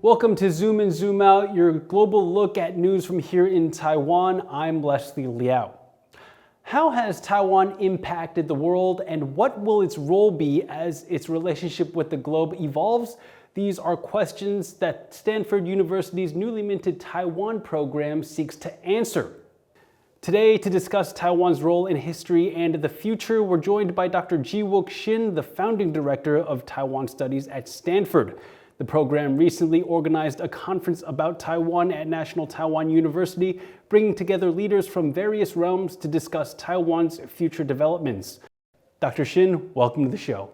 Welcome to Zoom in, Zoom out, your global look at news from here in Taiwan. I'm Leslie Liao. How has Taiwan impacted the world, and what will its role be as its relationship with the globe evolves? These are questions that Stanford University's newly minted Taiwan program seeks to answer. Today, to discuss Taiwan's role in history and the future, we're joined by Dr. Gi-Wook Shin, the founding director of Taiwan Studies at Stanford. The program recently organized a conference about Taiwan at National Taiwan University, bringing together leaders from various realms to discuss Taiwan's future developments. Dr. Shin, welcome to the show.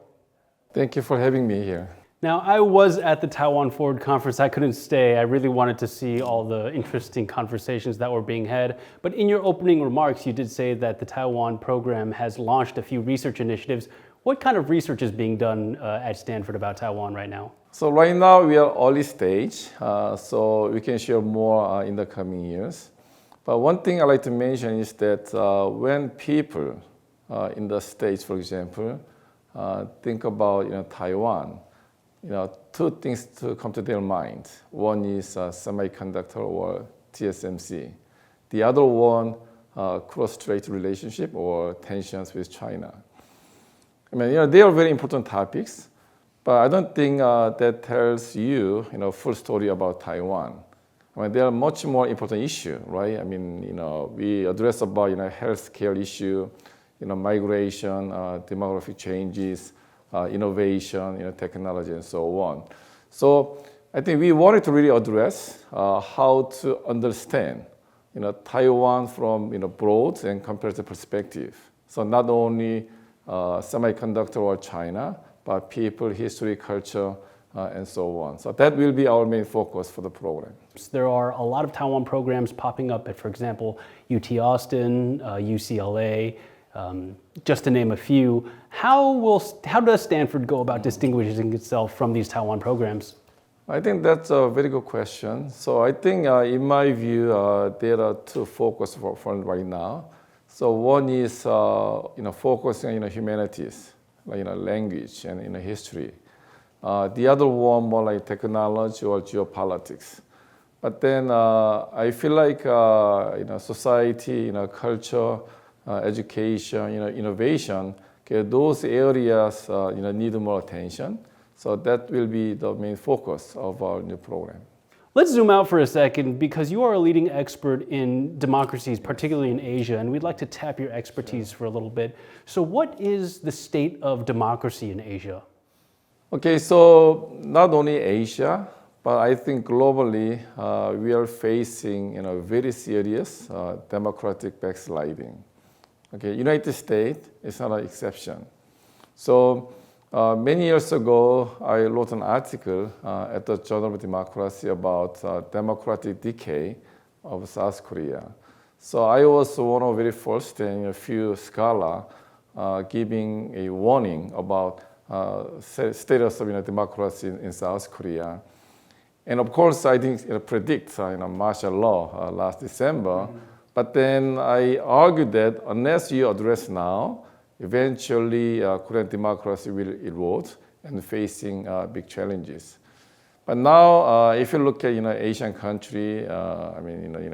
Thank you for having me here. Now, I was at the Taiwan Forward conference. I couldn't stay. I really wanted to see all the interesting conversations that were being had. But in your opening remarks, you did say that the Taiwan program has launched a few research initiatives. What kind of research is being done at Stanford about Taiwan right now? So right now we are early stage, so we can share more in the coming years. But one thing I'd like to mention is that when people in the States, for example, think about Taiwan, two things to come to their mind. One is semiconductor or TSMC. The other one, cross-strait relationship or tensions with China. I mean, they are very important topics, but I don't think that tells you, full story about Taiwan. I mean, they are much more important issue, right? I mean, we address about, healthcare issue, migration, demographic changes, innovation, technology, and so on. So I think we wanted to really address how to understand, Taiwan from, broad and comparative perspective. So not only semiconductor or China, but people, history, culture, and so on. So that will be our main focus for the program. There are a lot of Taiwan programs popping up at, for example, UT Austin, UCLA, just to name a few. How does Stanford go about distinguishing itself from these Taiwan programs? I think that's a very good question. So I think, in my view, there are two focuses for right now. So one is, focusing on humanities, like language and history. The other one more like technology or geopolitics. But then I feel like society, culture, education, innovation, those areas need more attention. So that will be the main focus of our new program. Let's zoom out for a second, because you are a leading expert in democracies, particularly in Asia, and we'd like to tap your expertise for a little bit. So what is the state of democracy in Asia? Okay, so not only Asia, but I think globally, we are facing very serious democratic backsliding. Okay, United States is not an exception. So many years ago, I wrote an article at the Journal of Democracy about democratic decay of South Korea. So I was one of the very first and a few scholars giving a warning about status of democracy in South Korea. And of course, I didn't predict martial law last December. But then I argued that unless you address now, eventually Korean democracy will erode and facing big challenges. But now, if you look at Asian country,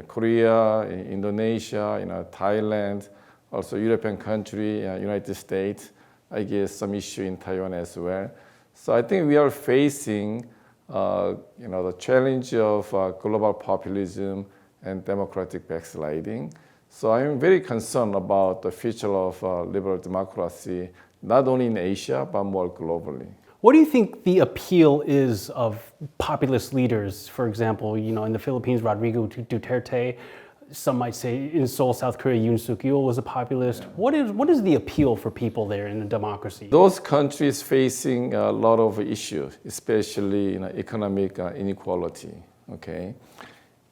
Korea, Indonesia, Thailand, also European country, United States, I guess some issue in Taiwan as well. So I think we are facing the challenge of global populism and democratic backsliding. So I'm very concerned about the future of liberal democracy, not only in Asia, but more globally. What do you think the appeal is of populist leaders? For example, in the Philippines, Rodrigo Duterte. Some might say in Seoul, South Korea, Yoon Suk-yeol was a populist. Yeah. What is the appeal for people there in a democracy? Those countries facing a lot of issues, especially economic inequality. Okay.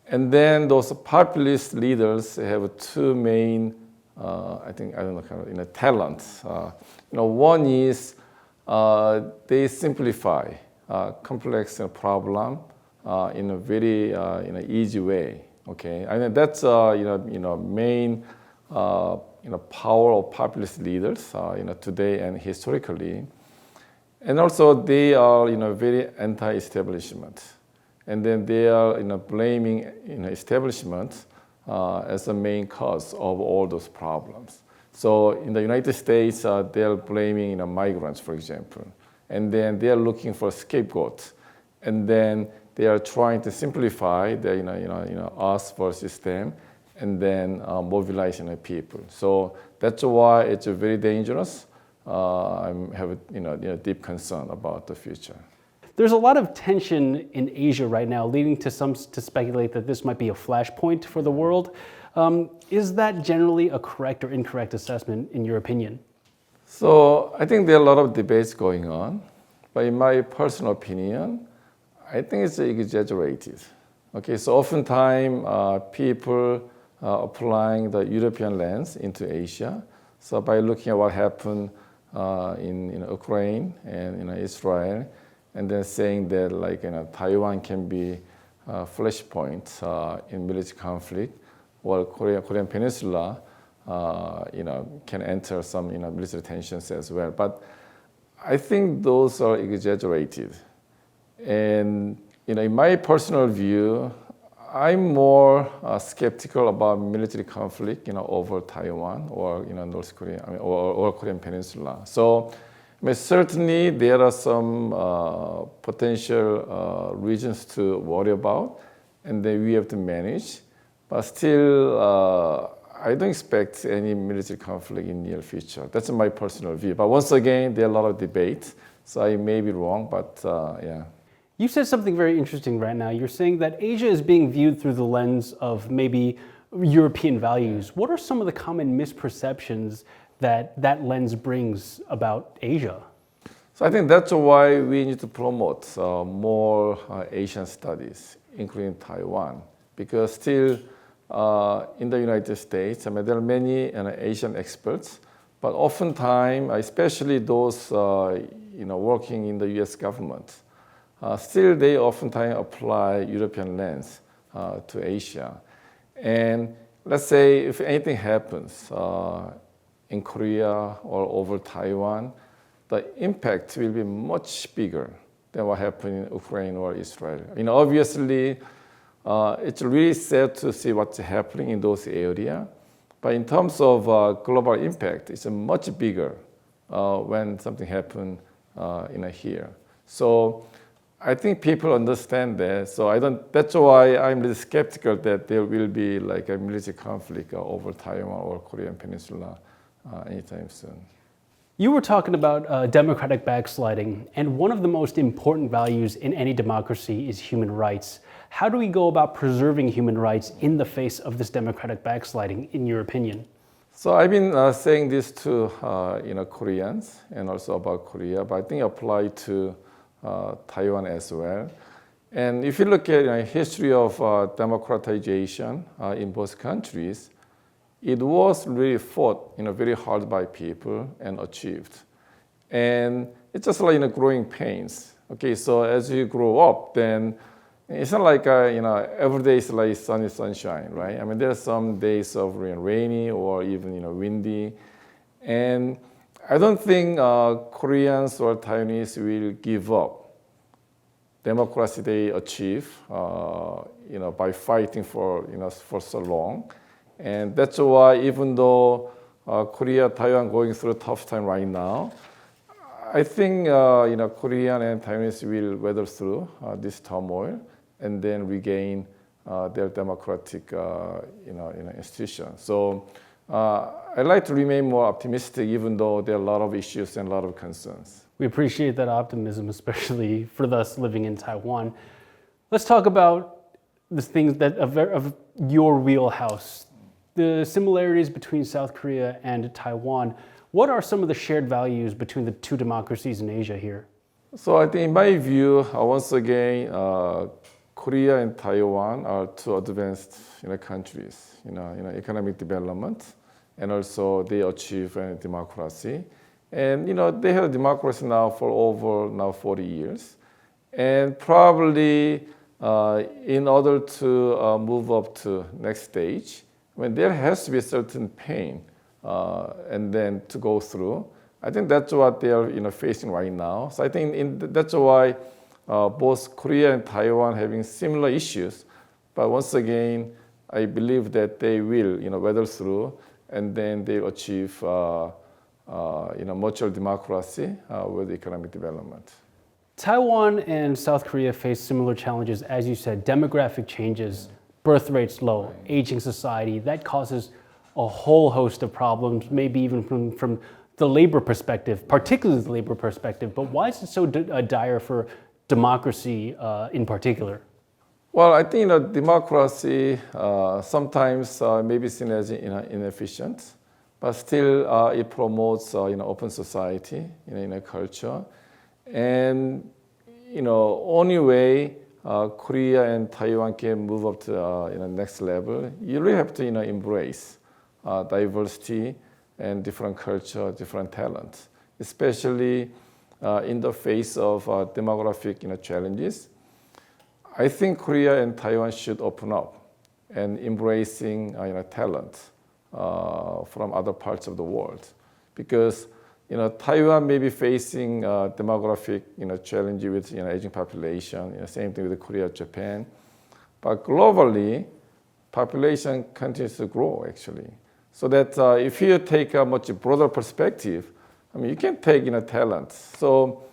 And then those populist leaders have two main, talents. One is they simplify complex problem in a very easy way. Okay, I mean that's main power of populist leaders today and historically, and also they are very anti-establishment. and then they are blaming establishment as the main cause of all those problems. So in the United States, they are blaming migrants, for example, and then they are looking for scapegoats, and then they are trying to simplify the us versus them, and then mobilize people. So that's why it's very dangerous. I have deep concern about the future. There's a lot of tension in Asia right now, leading to some to speculate that this might be a flashpoint for the world. Is that generally a correct or incorrect assessment, in your opinion? So I think there are a lot of debates going on, but in my personal opinion, I think it's exaggerated. Okay, so oftentimes people are applying the European lens into Asia. So by looking at what happened in Ukraine and Israel, and then saying that Taiwan can be a flashpoint in military conflict, while Korean Peninsula can enter some military tensions as well. But I think those are exaggerated. And in my personal view, I'm more skeptical about military conflict over Taiwan or North Korea or Korean Peninsula. So certainly there are some potential reasons to worry about, and then we have to manage. But still, I don't expect any military conflict in the near future. That's my personal view. But once again, there are a lot of debate, so I may be wrong, but yeah. You said something very interesting right now. You're saying that Asia is being viewed through the lens of maybe European values. What are some of the common misperceptions that lens brings about Asia? So I think that's why we need to promote more Asian studies, including Taiwan, because still in the United States, there are many Asian experts, but oftentimes, especially those working in the U.S. government, still they oftentimes apply European lens to Asia. And let's say if anything happens in Korea or over Taiwan, the impact will be much bigger than what happened in Ukraine or Israel. Obviously, it's really sad to see what's happening in those areas, but in terms of global impact, it's much bigger when something happens here. So I think people understand that. So that's why I'm really skeptical that there will be like a military conflict over Taiwan or Korean Peninsula anytime soon. You were talking about democratic backsliding, and one of the most important values in any democracy is human rights. How do we go about preserving human rights in the face of this democratic backsliding, in your opinion? So I've been saying this to Koreans and also about Korea, but I think apply to Taiwan as well. And if you look at history of democratization in both countries, it was really fought very hard by people and achieved. And it's just like growing pains. Okay, so as you grow up, then it's not like every day is like sunny sunshine, right? There are some days of rainy or even windy, and I don't think Koreans or Taiwanese will give up democracy they achieve, by fighting for so long. And that's why even though Korea, Taiwan going through a tough time right now, I think Korean and Taiwanese will weather through this turmoil and then regain their democratic institution. So I'd like to remain more optimistic, even though there are a lot of issues and a lot of concerns. We appreciate that optimism, especially for us living in Taiwan. Let's talk about the things that of your wheelhouse, the similarities between South Korea and Taiwan. What are some of the shared values between the two democracies in Asia here? So I think in my view, once again, Korea and Taiwan are two advanced countries, economic development, and also they achieve democracy. And they have democracy now for over 40 years. And probably in order to move up to next stage, there has to be a certain pain and then to go through. I think that's what they are facing right now. So I think that's why both Korea and Taiwan having similar issues, but once again, I believe that they will, weather through, and then they'll achieve, mutual democracy with economic development. Taiwan and South Korea face similar challenges, as you said, demographic changes, birth rates low, aging society. That causes a whole host of problems, maybe even from the labor perspective, particularly the labor perspective. But why is it so dire for democracy in particular? Well, I think democracy sometimes may be seen as inefficient, but still it promotes open society in a culture. And only way Korea and Taiwan can move up to the next level, you really have to embrace diversity and different culture, different talent, especially in the face of demographic challenges. I think Korea and Taiwan should open up and embracing talent from other parts of the world, because Taiwan may be facing demographic challenge with aging population. Same thing with Korea, Japan, but globally, population continues to grow actually. So that if you take a much broader perspective, you can take talent. So,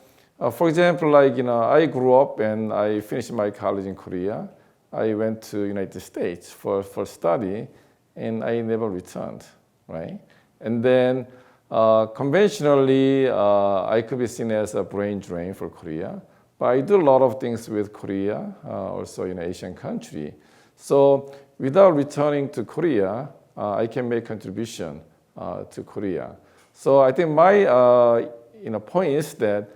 for example, I grew up and I finished my college in Korea. I went to United States for study, and I never returned, right? And then conventionally, I could be seen as a brain drain for Korea, but I do a lot of things with Korea, also in Asian country. So without returning to Korea, I can make contribution to Korea. So I think my point is that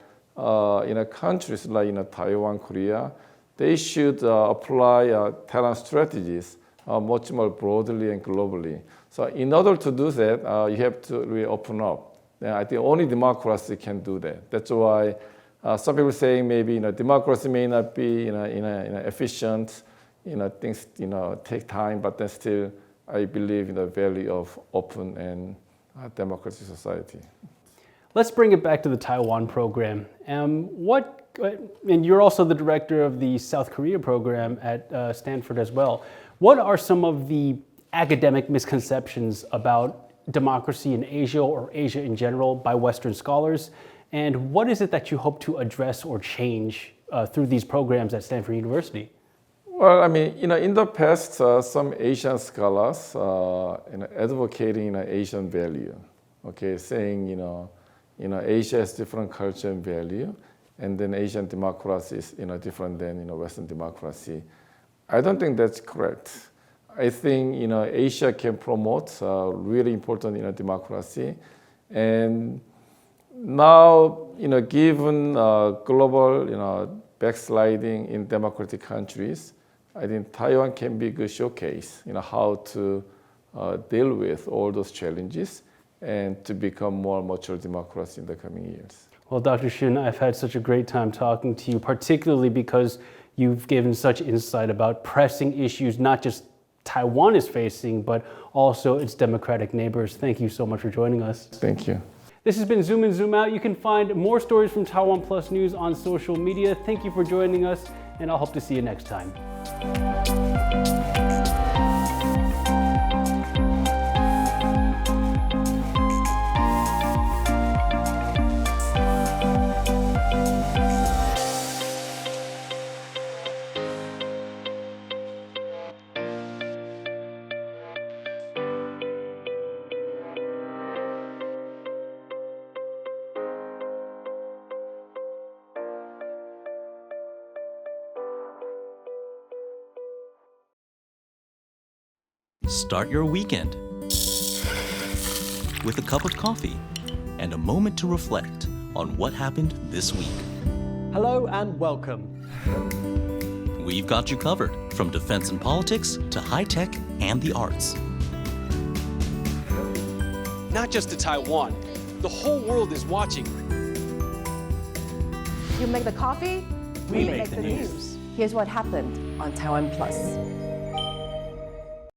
countries like Taiwan, Korea, they should apply talent strategies much more broadly and globally. So in order to do that, you have to really open up. And I think only democracy can do that. That's why some people saying maybe democracy may not be efficient. Things take time, but then still I believe in the value of open and democratic society. Let's bring it back to the Taiwan program. And you're also the director of the South Korea program at Stanford as well. What are some of the academic misconceptions about democracy in Asia or Asia in general by Western scholars? And what is it that you hope to address or change through these programs at Stanford University? Well, in the past, some Asian scholars advocating Asian value, okay, saying Asia has different culture and value, and then Asian democracy is different than Western democracy. I don't think that's correct. I think Asia can promote really important democracy, and now given global backsliding in democratic countries, I think Taiwan can be a good showcase how to deal with all those challenges and to become more mature democracy in the coming years. Well, Dr. Shin, I've had such a great time talking to you, particularly because you've given such insight about pressing issues not just Taiwan is facing, but also its democratic neighbors. Thank you so much for joining us. Thank you. This has been Zoom In, Zoom Out. You can find more stories from TaiwanPlus News on social media. Thank you for joining us, and I'll hope to see you next time. Start your weekend with a cup of coffee and a moment to reflect on what happened this week. Hello and welcome. We've got you covered, from defense and politics to high tech and the arts. Not just to Taiwan, the whole world is watching. You make the coffee, We make the news. Here's what happened on TaiwanPlus.